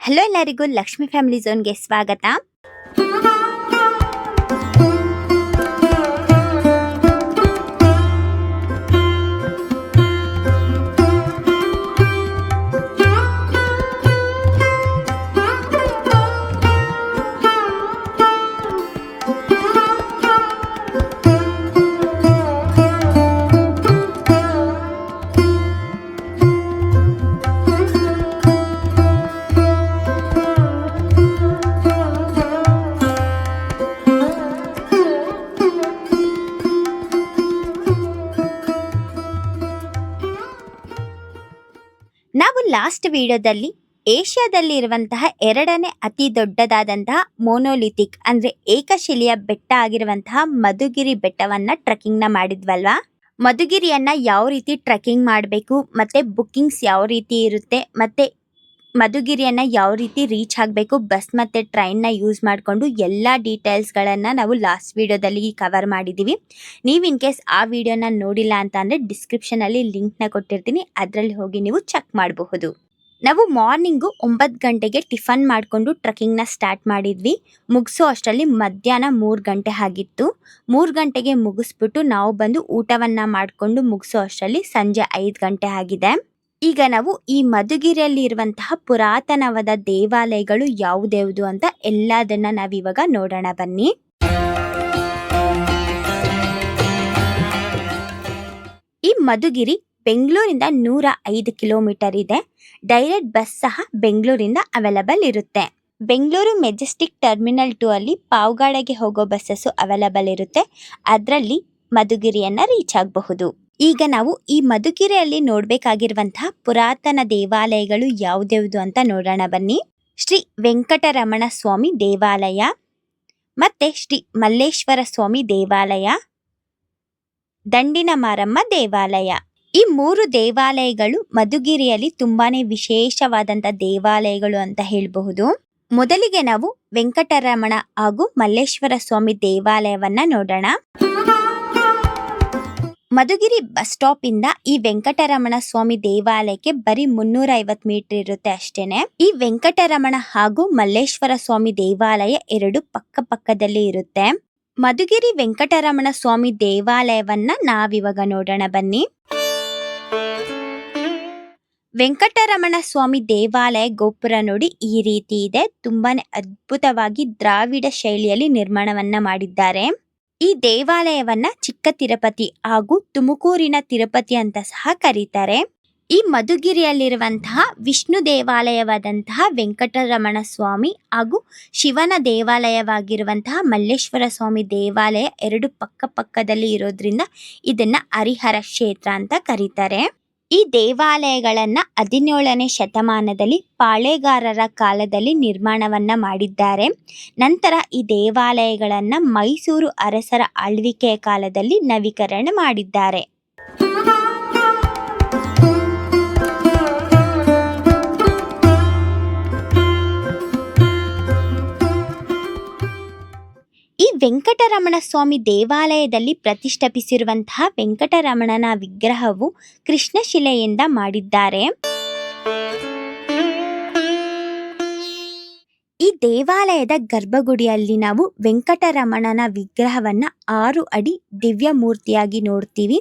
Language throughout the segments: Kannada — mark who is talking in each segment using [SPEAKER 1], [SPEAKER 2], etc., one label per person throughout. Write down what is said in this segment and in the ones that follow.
[SPEAKER 1] ಹಲೋ ಎಲ್ಲರಿಗೂ ಲಕ್ಷ್ಮಿ ಫ್ಯಾಮಿಲಿ ಝೋನ್ಗೆ ಸ್ವಾಗತ. ನಾವು ಲಾಸ್ಟ್ ವಿಡಿಯೋದಲ್ಲಿ ಏಷ್ಯಾದಲ್ಲಿ ಇರುವಂತಹ ಎರಡನೇ ಅತಿ ದೊಡ್ಡದಾದಂತಹ ಮೋನೋಲಿಥಿಕ್ ಅಂದ್ರೆ ಏಕಶಿಲೆಯ ಬೆಟ್ಟ ಆಗಿರುವಂತಹ ಮಧುಗಿರಿ ಬೆಟ್ಟವನ್ನ ಟ್ರೆಕ್ಕಿಂಗ್ ನ ಮಾಡಿದ್ವಲ್ವಾ. ಮಧುಗಿರಿಯನ್ನ ಯಾವ ರೀತಿ ಟ್ರೆಕ್ಕಿಂಗ್ ಮಾಡಬೇಕು, ಮತ್ತೆ ಬುಕ್ಕಿಂಗ್ಸ್ ಯಾವ ರೀತಿ ಇರುತ್ತೆ, ಮತ್ತೆ ಮಧುಗಿರಿಯನ್ನ ಯಾವ ರೀತಿ ರೀಚ್ ಆಗಬೇಕು, ಬಸ್ ಮತ್ತೆ ಟ್ರೈನ್ ನ ಯೂಸ್ ಮಾಡಿಕೊಂಡು ಎಲ್ಲಾ ಡೀಟೇಲ್ಸ್ ಗಳನ್ನ ನಾವು ಲಾಸ್ಟ್ ವಿಡಿಯೋದಲ್ಲಿ ಕವರ್ ಮಾಡಿದೀವಿ. ನೀವು ಇನ್ ಕೇಸ್ ಆ ವಿಡಿಯೋನ ನೋಡಿಲ್ಲ ಅಂತ ಅಂದ್ರೆ ಡಿಸ್ಕ್ರಿಪ್ಷನ್ ಅಲ್ಲಿ ಲಿಂಕ್ ನ ಕೊಟ್ಟಿರ್ತೀನಿ, ಅದರಲ್ಲಿ ಹೋಗಿ ನೀವು ಚೆಕ್ ಮಾಡಬಹುದು. ನಾವು ಮಾರ್ನಿಂಗು 9 ಗಂಟೆಗೆ ಟಿಫನ್ ಮಾಡಿಕೊಂಡು ಟ್ರೆಕ್ಕಿಂಗ್ ನ ಸ್ಟಾರ್ಟ್ ಮಾಡಿದ್ವಿ. ಮುಗಿಸೋ ಅಷ್ಟರಲ್ಲಿ ಮಧ್ಯಾಹ್ನ 3 ಗಂಟೆ ಆಗಿತ್ತು. 3 ಗಂಟೆಗೆ ಮುಗಿಸ್ಬಿಟ್ಟು ನಾವು ಬಂದು ಊಟವನ್ನ ಮಾಡಿಕೊಂಡು ಮುಗಿಸೋ ಅಷ್ಟರಲ್ಲಿ ಸಂಜೆ 5 ಗಂಟೆ ಆಗಿದೆ. ಈಗ ನಾವು ಈ ಮಧುಗಿರಿಯಲ್ಲಿ ಇರುವಂತಹ ಪುರಾತನವಾದ ದೇವಾಲಯಗಳು ಯಾವುದ್ಯಾವುದು ಅಂತ ಎಲ್ಲದನ್ನ ನಾವಿವಾಗ ನೋಡೋಣ ಬನ್ನಿ. ಈ ಮಧುಗಿರಿ ಬೆಂಗಳೂರಿಂದ 105 ಕಿಲೋಮೀಟರ್ ಇದೆ. ಡೈರೆಕ್ಟ್ ಬಸ್ ಸಹ ಬೆಂಗಳೂರಿಂದ ಅವೈಲಬಲ್ ಇರುತ್ತೆ. ಬೆಂಗಳೂರು ಮೆಜೆಸ್ಟಿಕ್ ಟರ್ಮಿನಲ್ 2 ಅಲ್ಲಿ ಪಾವಗಡಗೆ ಹೋಗೋ ಬಸ್ಸಸ್ ಅವೈಲಬಲ್ ಇರುತ್ತೆ. ಅದರಲ್ಲಿ ಮಧುಗಿರಿಯನ್ನ ರೀಚ್ ಆಗಬಹುದು. ಈಗ ನಾವು ಈ ಮಧುಗಿರಿಯಲ್ಲಿ ನೋಡ್ಬೇಕಾಗಿರುವಂತಹ ಪುರಾತನ ದೇವಾಲಯಗಳು ಯಾವ್ದ್ಯಾವ್ದು ಅಂತ ನೋಡೋಣ ಬನ್ನಿ. ಶ್ರೀ ವೆಂಕಟರಮಣ ಸ್ವಾಮಿ ದೇವಾಲಯ, ಮತ್ತೆ ಶ್ರೀ ಮಲ್ಲೇಶ್ವರ ಸ್ವಾಮಿ ದೇವಾಲಯ, ದಂಡಿನ ಮಾರಮ್ಮ ದೇವಾಲಯ. ಈ 3 ದೇವಾಲಯಗಳು ಮಧುಗಿರಿಯಲ್ಲಿ ತುಂಬಾನೇ ವಿಶೇಷವಾದಂತ ದೇವಾಲಯಗಳು ಅಂತ ಹೇಳಬಹುದು. ಮೊದಲಿಗೆ ನಾವು ವೆಂಕಟರಮಣ ಹಾಗೂ ಮಲ್ಲೇಶ್ವರ ಸ್ವಾಮಿ ದೇವಾಲಯವನ್ನ ನೋಡೋಣ. ಮಧುಗಿರಿ ಬಸ್ ಸ್ಟಾಪ್ ಇಂದ ಈ ವೆಂಕಟರಮಣ ಸ್ವಾಮಿ ದೇವಾಲಯಕ್ಕೆ ಬರೀ 350 ಮೀಟರ್ ಇರುತ್ತೆ ಅಷ್ಟೇನೆ. ಈ ವೆಂಕಟರಮಣ ಹಾಗೂ ಮಲ್ಲೇಶ್ವರ ಸ್ವಾಮಿ ದೇವಾಲಯ ಎರಡು ಪಕ್ಕ ಪಕ್ಕದಲ್ಲಿ ಇರುತ್ತೆ. ಮಧುಗಿರಿ ವೆಂಕಟರಮಣ ಸ್ವಾಮಿ ದೇವಾಲಯವನ್ನ ನಾವಿವಾಗ ನೋಡೋಣ ಬನ್ನಿ. ವೆಂಕಟರಮಣ ಸ್ವಾಮಿ ದೇವಾಲಯ ಗೋಪುರ ನೋಡಿ ಈ ರೀತಿ ಇದೆ. ತುಂಬಾನೇ ಅದ್ಭುತವಾಗಿ ದ್ರಾವಿಡ ಶೈಲಿಯಲ್ಲಿ ನಿರ್ಮಾಣವನ್ನ ಮಾಡಿದ್ದಾರೆ. ಈ ದೇವಾಲಯವನ್ನ ಚಿಕ್ಕ ತಿರುಪತಿ ಹಾಗೂ ತುಮಕೂರಿನ ತಿರುಪತಿ ಅಂತ ಸಹ ಕರೀತಾರೆ. ಈ ಮಧುಗಿರಿಯಲ್ಲಿರುವಂತಹ ವಿಷ್ಣು ದೇವಾಲಯವಾದಂತಹ ವೆಂಕಟರಮಣ ಸ್ವಾಮಿ ಹಾಗೂ ಶಿವನ ದೇವಾಲಯವಾಗಿರುವಂತಹ ಮಲ್ಲೇಶ್ವರ ಸ್ವಾಮಿ ದೇವಾಲಯ ಎರಡು ಪಕ್ಕ ಪಕ್ಕದಲ್ಲಿ ಇರೋದ್ರಿಂದ ಇದನ್ನ ಹರಿಹರ ಕ್ಷೇತ್ರ ಅಂತ ಕರೀತಾರೆ. ಈ ದೇವಾಲಯಗಳನ್ನ 17ನೇ ಶತಮಾನದಲ್ಲಿ ಪಾಳೆಗಾರರ ಕಾಲದಲ್ಲಿ ನಿರ್ಮಾಣವನ್ನ ಮಾಡಿದ್ದಾರೆ. ನಂತರ ಈ ದೇವಾಲಯಗಳನ್ನ ಮೈಸೂರು ಅರಸರ ಆಳ್ವಿಕೆಯ ಕಾಲದಲ್ಲಿ ನವೀಕರಣ ಮಾಡಿದ್ದಾರೆ. ಈ ವೆಂಕಟರಮಣ ಸ್ವಾಮಿ ದೇವಾಲಯದಲ್ಲಿ ಪ್ರತಿಷ್ಠಾಪಿಸಿರುವಂತಹ ವೆಂಕಟರಮಣನ ವಿಗ್ರಹವು ಕೃಷ್ಣಶಿಲೆಯಿಂದ ಮಾಡಿದ್ದಾರೆ. ಈ ದೇವಾಲಯದ ಗರ್ಭಗುಡಿಯಲ್ಲಿ ನಾವು ವೆಂಕಟರಮಣನ ವಿಗ್ರಹವನ್ನ 6 ಅಡಿ ದಿವ್ಯ ಮೂರ್ತಿಯಾಗಿ ನೋಡ್ತೀವಿ.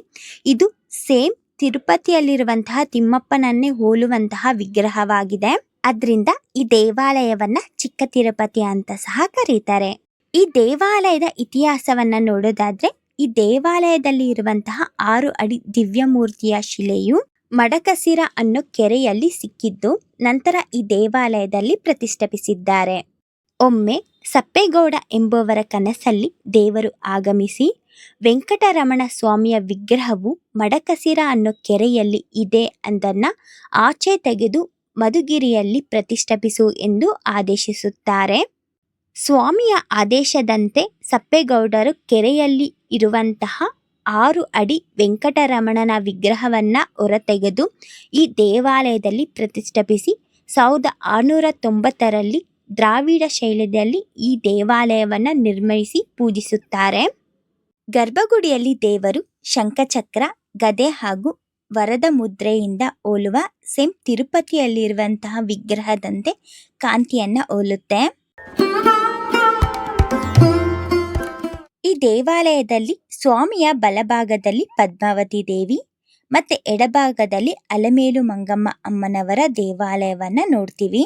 [SPEAKER 1] ಇದು ಸೇಮ್ ತಿರುಪತಿಯಲ್ಲಿರುವಂತಹ ತಿಮ್ಮಪ್ಪನನ್ನೇ ಹೋಲುವಂತಹ ವಿಗ್ರಹವಾಗಿದೆ. ಅದರಿಂದ ಈ ದೇವಾಲಯವನ್ನ ಚಿಕ್ಕ ತಿರುಪತಿ ಅಂತ ಸಹ ಕರೀತಾರೆ. ಈ ದೇವಾಲಯದ ಇತಿಹಾಸವನ್ನ ನೋಡೋದಾದ್ರೆ, ಈ ದೇವಾಲಯದಲ್ಲಿ ಇರುವಂತಹ 6 ಅಡಿ ದಿವ್ಯ ಮೂರ್ತಿಯ ಶಿಲೆಯು ಮಡಕಸಿರ ಅನ್ನೋ ಕೆರೆಯಲ್ಲಿ ಸಿಕ್ಕಿದ್ದು ನಂತರ ಈ ದೇವಾಲಯದಲ್ಲಿ ಪ್ರತಿಷ್ಠಾಪಿಸಿದ್ದಾರೆ. ಒಮ್ಮೆ ಸಪ್ಪೇಗೌಡ ಎಂಬುವರ ಕನಸಲ್ಲಿ ದೇವರು ಆಗಮಿಸಿ ವೆಂಕಟರಮಣ ಸ್ವಾಮಿಯ ವಿಗ್ರಹವು ಮಡಕಸಿರ ಅನ್ನೋ ಕೆರೆಯಲ್ಲಿ ಇದೆ ಅದನ್ನ ಆಚೆ ತೆಗೆದು ಮಧುಗಿರಿಯಲ್ಲಿ ಪ್ರತಿಷ್ಠಾಪಿಸು ಎಂದು ಆದೇಶಿಸುತ್ತಾರೆ. ಸ್ವಾಮಿಯ ಆದೇಶದಂತೆ ಸಪ್ಪೇಗೌಡರು ಕೆರೆಯಲ್ಲಿ ಇರುವಂತಹ 6 ಅಡಿ ವೆಂಕಟರಮಣನ ವಿಗ್ರಹವನ್ನ ಹೊರತೆಗೆದು ಈ ದೇವಾಲಯದಲ್ಲಿ ಪ್ರತಿಷ್ಠಾಪಿಸಿ 1690ರಲ್ಲಿ ದ್ರಾವಿಡ ಶೈಲಿಯಲ್ಲಿ ಈ ದೇವಾಲಯವನ್ನ ನಿರ್ಮಿಸಿ ಪೂಜಿಸುತ್ತಾರೆ. ಗರ್ಭಗುಡಿಯಲ್ಲಿ ದೇವರು ಶಂಖಚಕ್ರ, ಗದೆ ಹಾಗೂ ವರದ ಮುದ್ರೆಯಿಂದ ಹೋಲುವ ಸೇಮ್ ತಿರುಪತಿಯಲ್ಲಿರುವಂತಹ ವಿಗ್ರಹದಂತೆ ಕಾಂತಿಯನ್ನ ಹೋಲುತ್ತೆ. ಈ ದೇವಾಲಯದಲ್ಲಿ ಸ್ವಾಮಿಯ ಬಲಭಾಗದಲ್ಲಿ ಪದ್ಮಾವತಿ ದೇವಿ ಮತ್ತೆ ಎಡಭಾಗದಲ್ಲಿ ಅಲಮೇಲು ಮಂಗಮ್ಮ ಅಮ್ಮನವರ ದೇವಾಲಯವನ್ನ ನೋಡ್ತೀವಿ.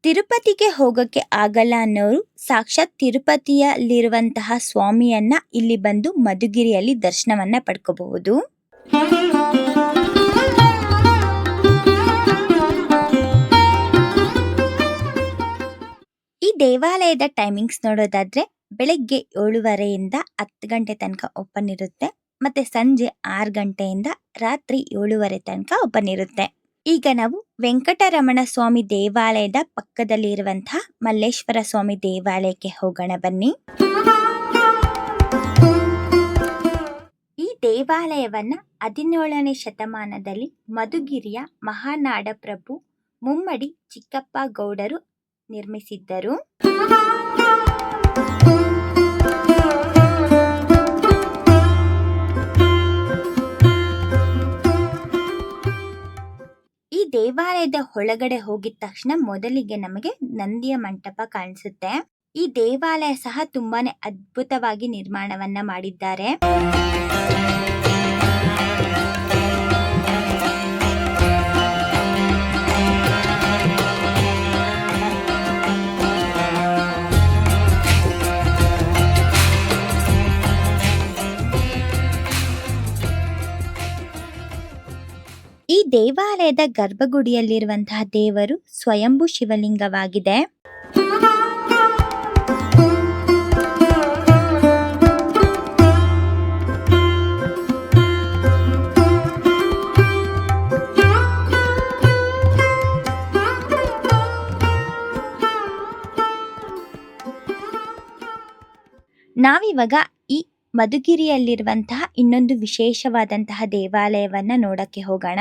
[SPEAKER 1] ತಿರುಪತಿಗೆ ಹೋಗೋಕೆ ಆಗಲ್ಲ ಅನ್ನೋರು ಸಾಕ್ಷಾತ್ ತಿರುಪತಿಯಲ್ಲಿರುವಂತಹ ಸ್ವಾಮಿಯನ್ನ ಇಲ್ಲಿ ಬಂದು ಮಧುಗಿರಿಯಲ್ಲಿ ದರ್ಶನವನ್ನ ಪಡ್ಕೋಬಹುದು. ಈ ದೇವಾಲಯದ ಟೈಮಿಂಗ್ಸ್ ನೋಡೋದಾದ್ರೆ ಬೆಳಗ್ಗೆ 7:30ಯಿಂದ 10 ಗಂಟೆ ತನಕ ಓಪನ್ ಇರುತ್ತೆ. ಮತ್ತೆ ಸಂಜೆ 6 ಗಂಟೆಯಿಂದ ರಾತ್ರಿ 7:30 ತನಕ ಓಪನ್ ಇರುತ್ತೆ. ಈಗ ನಾವು ವೆಂಕಟರಮಣ ಸ್ವಾಮಿ ದೇವಾಲಯದ ಪಕ್ಕದಲ್ಲಿ ಇರುವಂತಹ ಮಲ್ಲೇಶ್ವರ ಸ್ವಾಮಿ ದೇವಾಲಯಕ್ಕೆ ಹೋಗೋಣ ಬನ್ನಿ. ಈ ದೇವಾಲಯವನ್ನ 17ನೇ ಶತಮಾನದಲ್ಲಿ ಮಧುಗಿರಿಯ ಮಹಾನಾಡ ಪ್ರಭು ಮುಮ್ಮಡಿ ಚಿಕ್ಕಪ್ಪ ಗೌಡರು ನಿರ್ಮಿಸಿದ್ದರು. ಈ ದೇವಾಲಯದ ಒಳಗಡೆ ಹೋಗಿದ ತಕ್ಷಣ ಮೊದಲಿಗೆ ನಮಗೆ ನಂದಿಯ ಮಂಟಪ ಕಾಣಿಸುತ್ತೆ. ಈ ದೇವಾಲಯ ಸಹ ತುಂಬಾನೇ ಅದ್ಭುತವಾಗಿ ನಿರ್ಮಾಣವನ್ನ ಮಾಡಿದ್ದಾರೆ. ಈ ದೇವಾಲಯದ ಗರ್ಭಗುಡಿಯಲ್ಲಿರುವಂತಹ ದೇವರು ಸ್ವಯಂಭೂ ಶಿವಲಿಂಗವಾಗಿದೆ. ನಾವಿವಾಗ ಈ ಮಧುಗಿರಿಯಲ್ಲಿರುವಂತಹ ಇನ್ನೊಂದು ವಿಶೇಷವಾದಂತಹ ದೇವಾಲಯವನ್ನ ನೋಡಕ್ಕೆ ಹೋಗೋಣ.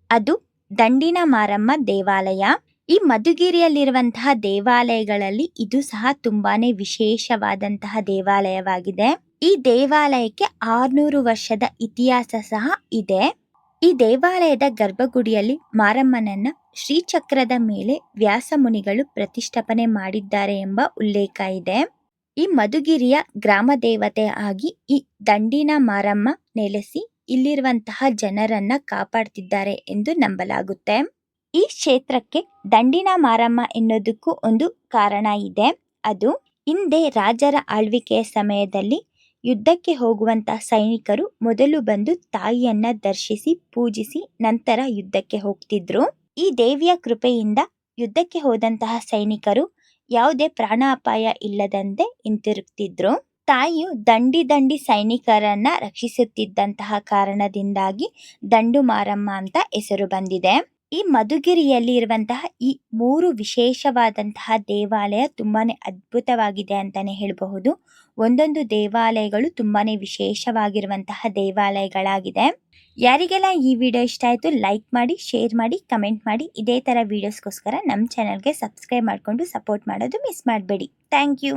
[SPEAKER 1] ಅದು ದಂಡಿನ ಮಾರಮ್ಮ ದೇವಾಲಯ. ಈ ಮಧುಗಿರಿಯಲ್ಲಿರುವಂತಹ ದೇವಾಲಯಗಳಲ್ಲಿ ಇದು ಸಹ ತುಂಬಾನೇ ವಿಶೇಷವಾದಂತಹ ದೇವಾಲಯವಾಗಿದೆ. ಈ ದೇವಾಲಯಕ್ಕೆ 600 ವರ್ಷದ ಇತಿಹಾಸ ಸಹ ಇದೆ. ಈ ದೇವಾಲಯದ ಗರ್ಭಗುಡಿಯಲ್ಲಿ ಮಾರಮ್ಮನನ್ನ ಶ್ರೀಚಕ್ರದ ಮೇಲೆ ವ್ಯಾಸ ಮುನಿಗಳು ಪ್ರತಿಷ್ಠಾಪನೆ ಮಾಡಿದ್ದಾರೆ ಎಂಬ ಉಲ್ಲೇಖ ಇದೆ. ಈ ಮಧುಗಿರಿಯ ಗ್ರಾಮ ದೇವತೆ ಆಗಿ ಈ ದಂಡಿನ ಮಾರಮ್ಮ ನೆಲೆಸಿ ಇಲ್ಲಿರುವಂತಹ ಜನರನ್ನ ಕಾಪಾಡ್ತಿದ್ದಾರೆ ಎಂದು ನಂಬಲಾಗುತ್ತೆ. ಈ ಕ್ಷೇತ್ರಕ್ಕೆ ದಂಡಿನ ಮಾರಮ್ಮ ಎನ್ನುವುದಕ್ಕೂ ಒಂದು ಕಾರಣ ಇದೆ. ಅದು ಹಿಂದೆ ರಾಜರ ಆಳ್ವಿಕೆಯ ಸಮಯದಲ್ಲಿ ಯುದ್ಧಕ್ಕೆ ಹೋಗುವಂತಹ ಸೈನಿಕರು ಮೊದಲು ಬಂದು ತಾಯಿಯನ್ನ ದರ್ಶಿಸಿ ಪೂಜಿಸಿ ನಂತರ ಯುದ್ಧಕ್ಕೆ ಹೋಗ್ತಿದ್ರು. ಈ ದೇವಿಯ ಕೃಪೆಯಿಂದ ಯುದ್ಧಕ್ಕೆ ಹೋದಂತಹ ಸೈನಿಕರು ಯಾವುದೇ ಪ್ರಾಣಾಪಾಯ ಇಲ್ಲದಂತೆ ಹಿಂತಿರುಗ್ತಿದ್ರು. ತಾಯಿಯು ದಂಡಿ ಸೈನಿಕರನ್ನ ರಕ್ಷಿಸುತ್ತಿದ್ದಂತಹ ಕಾರಣದಿಂದಾಗಿ ದಂಡು ಮಾರಮ್ಮ ಅಂತ ಹೆಸರು ಬಂದಿದೆ. ಈ ಮಧುಗಿರಿಯಲ್ಲಿ ಇರುವಂತಹ ಈ 3 ವಿಶೇಷವಾದಂತಹ ದೇವಾಲಯ ತುಂಬಾನೇ ಅದ್ಭುತವಾಗಿದೆ ಅಂತಾನೆ ಹೇಳಬಹುದು. ಒಂದೊಂದು ದೇವಾಲಯಗಳು ತುಂಬಾನೇ ವಿಶೇಷವಾಗಿರುವಂತಹ ದೇವಾಲಯಗಳಾಗಿದೆ. ಯಾರಿಗೆಲ್ಲ ಈ ವಿಡಿಯೋ ಇಷ್ಟ ಆಯಿತು ಲೈಕ್ ಮಾಡಿ, ಶೇರ್ ಮಾಡಿ, ಕಮೆಂಟ್ ಮಾಡಿ. ಇದೇ ಥರ ವಿಡಿಯೋಸ್ಗೋಸ್ಕರ ನಮ್ಮ ಚಾನಲ್ಗೆ ಸಬ್ಸ್ಕ್ರೈಬ್ ಮಾಡಿಕೊಂಡು ಸಪೋರ್ಟ್ ಮಾಡೋದು ಮಿಸ್ ಮಾಡಬೇಡಿ. Thank you.